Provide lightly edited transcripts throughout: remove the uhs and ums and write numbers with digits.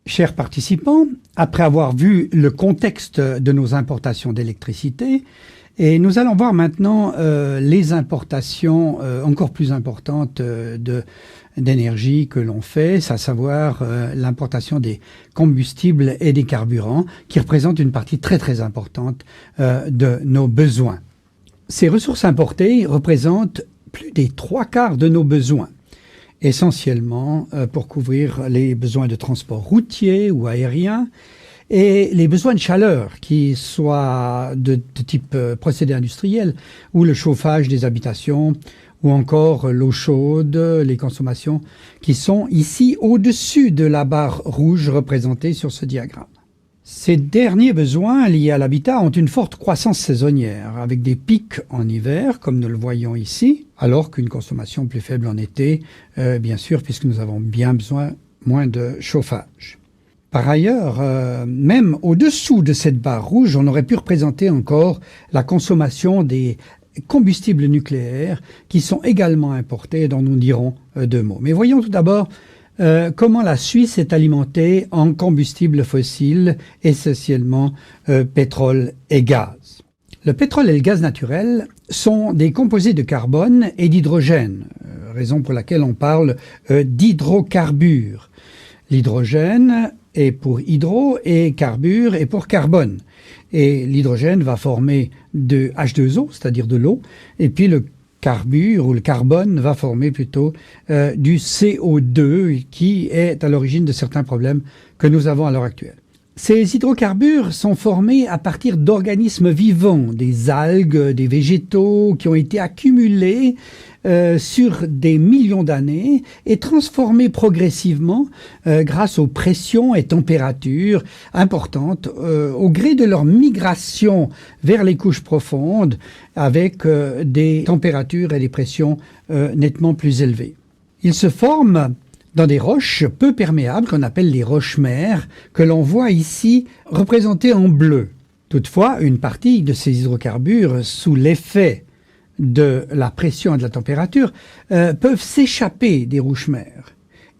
Chers participants, après avoir vu le contexte de nos importations d'électricité, et nous allons voir maintenant les importations encore plus importantes d'énergie que l'on fait, à savoir l'importation des combustibles et des carburants, qui représentent une partie très très importante de nos besoins. Ces ressources importées représentent plus des 3/4 de nos besoins, essentiellement pour couvrir les besoins de transport routier ou aérien et les besoins de chaleur, qui soient de type procédé industriel ou le chauffage des habitations ou encore l'eau chaude, les consommations qui sont ici au-dessus de la barre rouge représentée sur ce diagramme. Ces derniers besoins liés à l'habitat ont une forte croissance saisonnière, avec des pics en hiver, comme nous le voyons ici, alors qu'une consommation plus faible en été, bien sûr, puisque nous avons bien besoin moins de chauffage. Par ailleurs, même au-dessous de cette barre rouge, on aurait pu représenter encore la consommation des combustibles nucléaires qui sont également importés et dont nous dirons deux mots. Mais voyons tout d'abord comment la Suisse est alimentée en combustibles fossiles, essentiellement pétrole et gaz. Le pétrole et le gaz naturel sont des composés de carbone et d'hydrogène, raison pour laquelle on parle d'hydrocarbures. L'hydrogène est pour hydro et carbure est pour carbone. Et l'hydrogène va former de H2O, c'est-à-dire de l'eau, et puis le carbure ou le carbone va former plutôt du CO2 qui est à l'origine de certains problèmes que nous avons à l'heure actuelle. Ces hydrocarbures sont formés à partir d'organismes vivants, des algues, des végétaux qui ont été accumulés sur des millions d'années et transformés progressivement grâce aux pressions et températures importantes au gré de leur migration vers les couches profondes avec des températures et des pressions nettement plus élevées. Ils se forment dans des roches peu perméables qu'on appelle les roches-mères, que l'on voit ici représentées en bleu. Toutefois, une partie de ces hydrocarbures, sous l'effet de la pression et de la température, peuvent s'échapper des roches-mères.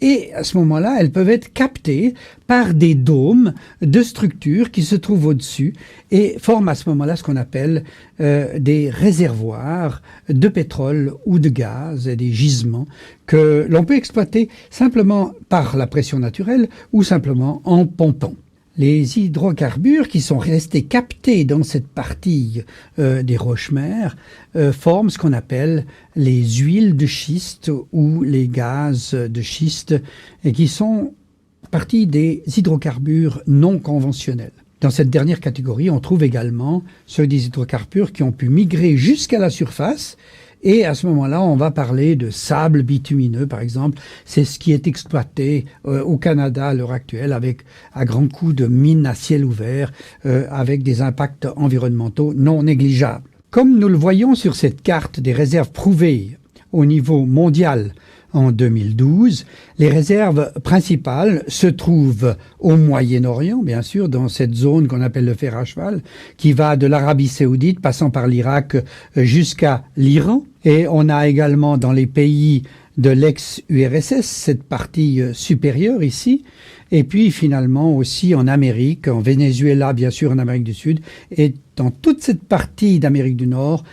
Et à ce moment-là, elles peuvent être captées par des dômes de structures qui se trouvent au-dessus et forment à ce moment-là ce qu'on appelle des réservoirs de pétrole ou de gaz et des gisements que l'on peut exploiter simplement par la pression naturelle ou simplement en pompant. Les hydrocarbures qui sont restés captés dans cette partie des roches-mères forment ce qu'on appelle les huiles de schiste ou les gaz de schiste et qui sont partie des hydrocarbures non conventionnels. Dans cette dernière catégorie, on trouve également ceux des hydrocarbures qui ont pu migrer jusqu'à la surface. Et à ce moment-là, on va parler de sable bitumineux, par exemple. C'est ce qui est exploité au Canada à l'heure actuelle avec à grands coups de mines à ciel ouvert, avec des impacts environnementaux non négligeables. Comme nous le voyons sur cette carte des réserves prouvées au niveau mondial en 2012, les réserves principales se trouvent au Moyen-Orient, bien sûr, dans cette zone qu'on appelle le fer à cheval, qui va de l'Arabie saoudite, passant par l'Irak jusqu'à l'Iran. Et on a également dans les pays de l'ex-URSS, cette partie supérieure ici, et puis finalement aussi en Amérique, en Venezuela, bien sûr, en Amérique du Sud, et dans toute cette partie d'Amérique du Nord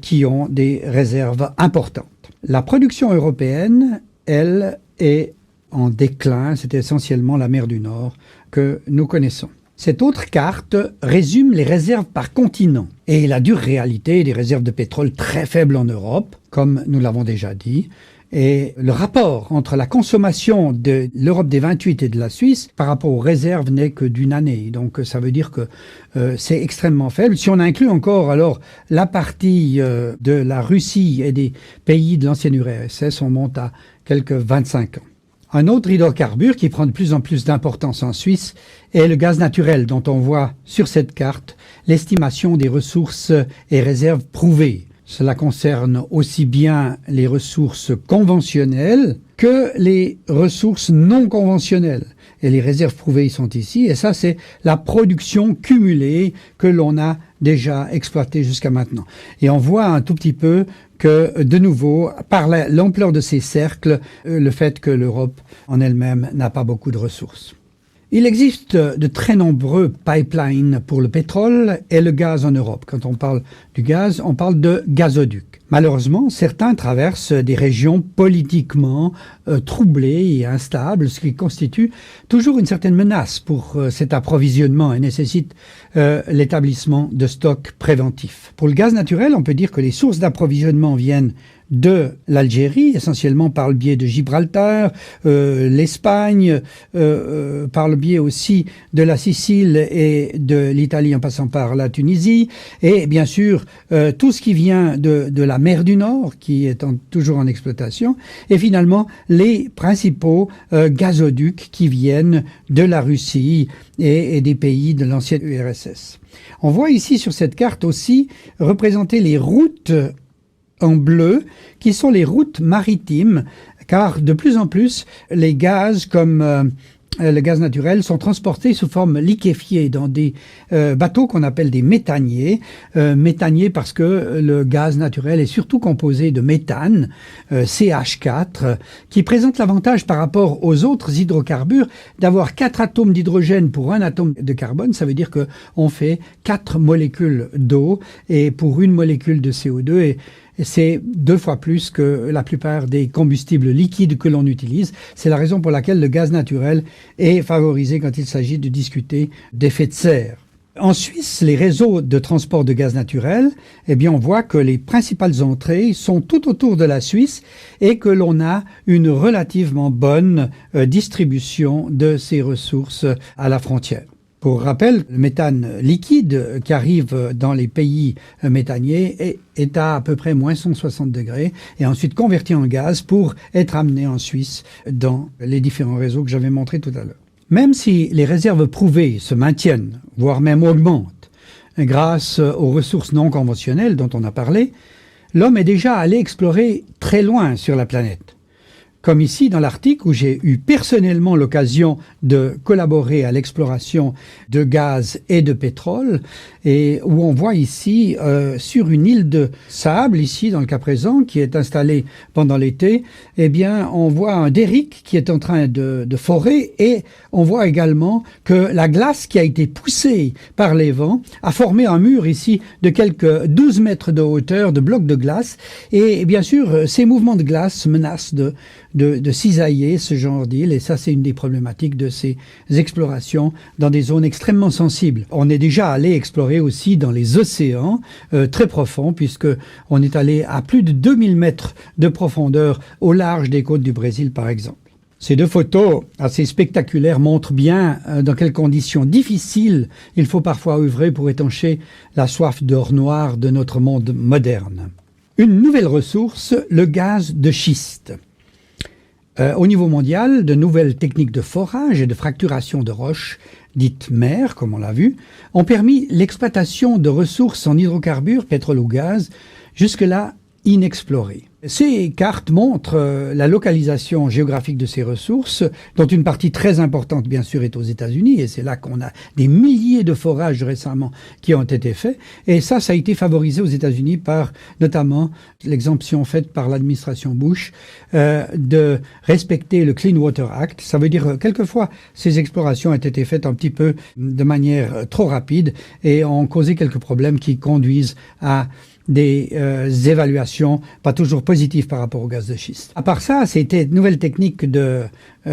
qui ont des réserves importantes. La production européenne, elle, est en déclin. C'est essentiellement la mer du Nord que nous connaissons. Cette autre carte résume les réserves par continent et la dure réalité des réserves de pétrole très faibles en Europe, comme nous l'avons déjà dit. Et le rapport entre la consommation de l'Europe des 28 et de la Suisse par rapport aux réserves n'est que d'une année. Donc ça veut dire que c'est extrêmement faible. Si on inclut encore alors la partie de la Russie et des pays de l'ancienne URSS, on monte à quelques 25 ans. Un autre hydrocarbure qui prend de plus en plus d'importance en Suisse est le gaz naturel, dont on voit sur cette carte l'estimation des ressources et réserves prouvées. Cela concerne aussi bien les ressources conventionnelles que les ressources non conventionnelles. Et les réserves prouvées sont ici. Et ça, c'est la production cumulée que l'on a déjà exploitée jusqu'à maintenant. Et on voit un tout petit peu que, de nouveau, par l'ampleur de ces cercles, le fait que l'Europe en elle-même n'a pas beaucoup de ressources. Il existe de très nombreux pipelines pour le pétrole et le gaz en Europe. Quand on parle du gaz, on parle de gazoducs. Malheureusement, certains traversent des régions politiquement troublées et instables, ce qui constitue toujours une certaine menace pour cet approvisionnement et nécessite l'établissement de stocks préventifs. Pour le gaz naturel, on peut dire que les sources d'approvisionnement viennent de l'Algérie, essentiellement par le biais de Gibraltar, l'Espagne, par le biais aussi de la Sicile et de l'Italie en passant par la Tunisie, et bien sûr tout ce qui vient de la mer du Nord, qui est toujours en exploitation, et finalement les principaux gazoducs qui viennent de la Russie et des pays de l'ancienne URSS. On voit ici sur cette carte aussi représenter les routes en bleu, qui sont les routes maritimes, car de plus en plus, les gaz comme le gaz naturel sont transportés sous forme liquéfiée dans des bateaux qu'on appelle des méthaniers. Méthaniers parce que le gaz naturel est surtout composé de méthane, CH4, qui présente l'avantage par rapport aux autres hydrocarbures d'avoir 4 atomes d'hydrogène pour un atome de carbone. Ça veut dire qu'on fait 4 molécules d'eau et pour une molécule de CO2 et c'est 2 fois plus que la plupart des combustibles liquides que l'on utilise. C'est la raison pour laquelle le gaz naturel est favorisé quand il s'agit de discuter d'effet de serre. En Suisse, les réseaux de transport de gaz naturel, eh bien, on voit que les principales entrées sont tout autour de la Suisse et que l'on a une relativement bonne distribution de ces ressources à la frontière. Pour rappel, le méthane liquide qui arrive dans les pays méthaniers est à peu près moins 160 degrés et ensuite converti en gaz pour être amené en Suisse dans les différents réseaux que j'avais montrés tout à l'heure. Même si les réserves prouvées se maintiennent, voire même augmentent, grâce aux ressources non conventionnelles dont on a parlé, l'homme est déjà allé explorer très loin sur la planète. Comme ici dans l'Arctique où j'ai eu personnellement l'occasion de collaborer à l'exploration de gaz et de pétrole et où on voit ici sur une île de sable, ici dans le cas présent, qui est installée pendant l'été, eh bien on voit un derrick qui est en train de forer et on voit également que la glace qui a été poussée par les vents a formé un mur ici de quelques 12 mètres de hauteur de blocs de glace et bien sûr ces mouvements de glace menacent de cisailler ce genre d'île et ça c'est une des problématiques de ces explorations dans des zones extrêmement sensibles. On est déjà allé explorer aussi dans les océans très profonds puisque on est allé à plus de 2000 mètres de profondeur au large des côtes du Brésil par exemple. Ces 2 photos assez spectaculaires montrent bien dans quelles conditions difficiles il faut parfois œuvrer pour étancher la soif d'or noir de notre monde moderne. Une nouvelle ressource, le gaz de schiste. Au niveau mondial, de nouvelles techniques de forage et de fracturation de roches, dites mers, comme on l'a vu, ont permis l'exploitation de ressources en hydrocarbures, pétrole ou gaz, jusque-là inexplorées. Ces cartes montrent la localisation géographique de ces ressources, dont une partie très importante, bien sûr, est aux États-Unis, et c'est là qu'on a des milliers de forages récemment qui ont été faits. Et ça a été favorisé aux États-Unis par, notamment, l'exemption faite par l'administration Bush de respecter le Clean Water Act. Ça veut dire, quelquefois, ces explorations ont été faites un petit peu de manière trop rapide et ont causé quelques problèmes qui conduisent à des évaluations pas toujours positives par rapport au gaz de schiste. À part ça, c'était de nouvelles techniques de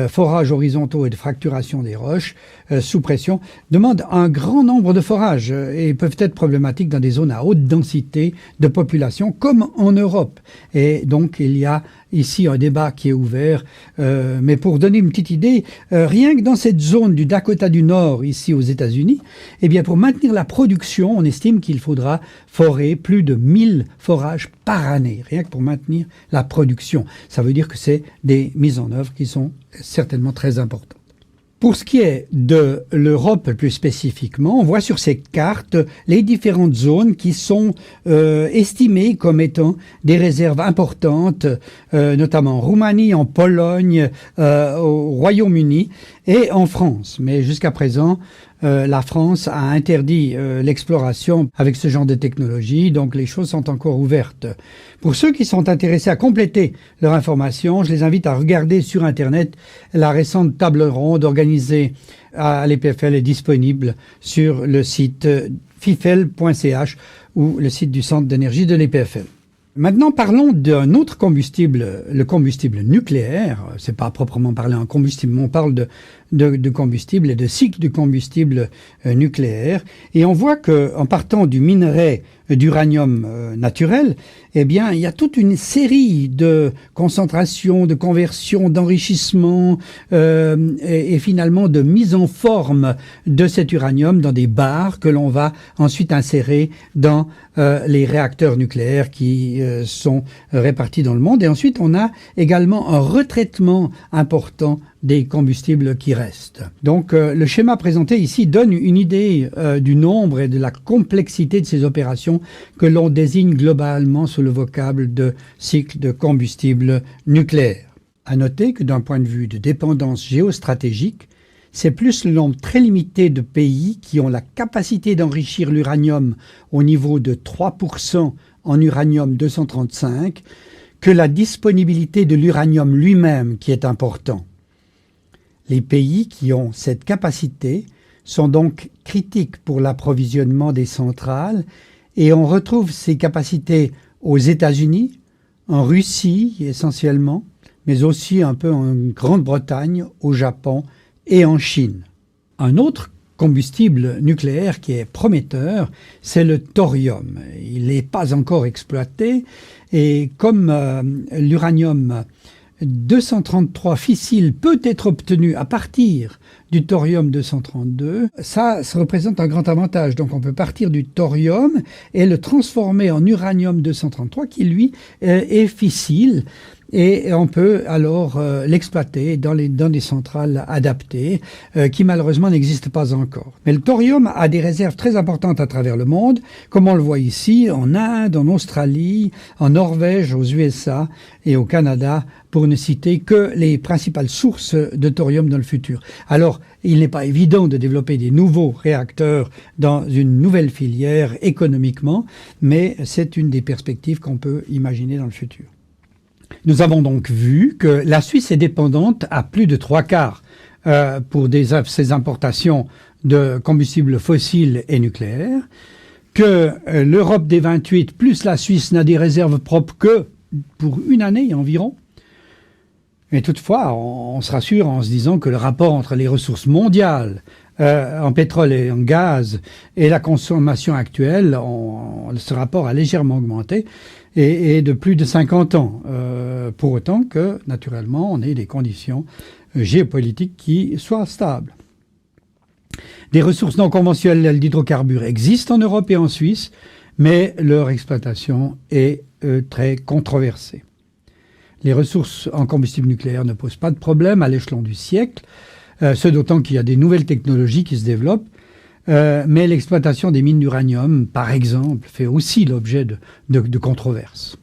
forages horizontaux et de fracturation des roches sous pression demandent un grand nombre de forages et peuvent être problématiques dans des zones à haute densité de population comme en Europe. Et donc il y a ici un débat qui est ouvert, mais pour donner une petite idée, rien que dans cette zone du Dakota du Nord, ici aux États-Unis, eh bien pour maintenir la production, on estime qu'il faudra forer plus de 1000 forages par année, rien que pour maintenir la production. Ça veut dire que c'est des mises en œuvre qui sont certainement très importantes. Pour ce qui est de l'Europe plus spécifiquement, on voit sur ces cartes les différentes zones qui sont estimées comme étant des réserves importantes, notamment en Roumanie, en Pologne, au Royaume-Uni et en France. Mais jusqu'à présent, la France a interdit l'exploration avec ce genre de technologie, donc les choses sont encore ouvertes. Pour ceux qui sont intéressés à compléter leur information, je les invite à regarder sur Internet la récente table ronde organisée à l'EPFL est disponible sur le site fifel.ch ou le site du centre d'énergie de l'EPFL. Maintenant, parlons d'un autre combustible, le combustible nucléaire. C'est pas proprement parler un combustible, mais on parle de combustible et de cycle du combustible nucléaire. Et on voit que, en partant du minerai d'uranium naturel, eh bien, il y a toute une série de concentrations, de conversions, d'enrichissements et finalement de mise en forme de cet uranium dans des barres que l'on va ensuite insérer dans les réacteurs nucléaires qui sont répartis dans le monde. Et ensuite, on a également un retraitement important des combustibles qui restent. Donc le schéma présenté ici donne une idée du nombre et de la complexité de ces opérations que l'on désigne globalement sous le vocable de cycle de combustible nucléaire. À noter que d'un point de vue de dépendance géostratégique, c'est plus le nombre très limité de pays qui ont la capacité d'enrichir l'uranium au niveau de 3% en uranium-235 que la disponibilité de l'uranium lui-même qui est important. Les pays qui ont cette capacité sont donc critiques pour l'approvisionnement des centrales et on retrouve ces capacités aux États-Unis, en Russie essentiellement, mais aussi un peu en Grande-Bretagne, au Japon et en Chine. Un autre combustible nucléaire qui est prometteur, c'est le thorium. Il n'est pas encore exploité et comme l'uranium 233 fissile peut être obtenu à partir du thorium-232, ça représente un grand avantage. Donc on peut partir du thorium et le transformer en uranium-233 qui lui est fissile. Et on peut alors l'exploiter dans des centrales adaptées qui malheureusement n'existent pas encore. Mais le thorium a des réserves très importantes à travers le monde, comme on le voit ici, en Inde, en Australie, en Norvège, aux USA et au Canada, pour ne citer que les principales sources de thorium dans le futur. Alors, il n'est pas évident de développer des nouveaux réacteurs dans une nouvelle filière économiquement, mais c'est une des perspectives qu'on peut imaginer dans le futur. Nous avons donc vu que la Suisse est dépendante à plus de 3/4 pour ses importations de combustibles fossiles et nucléaires, que l'Europe des 28 plus la Suisse n'a des réserves propres que pour une année environ. Mais toutefois, on se rassure en se disant que le rapport entre les ressources mondiales en pétrole et en gaz et la consommation actuelle, ce rapport a légèrement augmenté et de plus de 50 ans. Pour autant que, naturellement, on ait des conditions géopolitiques qui soient stables. Des ressources non conventionnelles d'hydrocarbures existent en Europe et en Suisse, mais leur exploitation est très controversée. Les ressources en combustible nucléaire ne posent pas de problème à l'échelon du siècle, ce d'autant qu'il y a des nouvelles technologies qui se développent, mais l'exploitation des mines d'uranium, par exemple, fait aussi l'objet de controverses.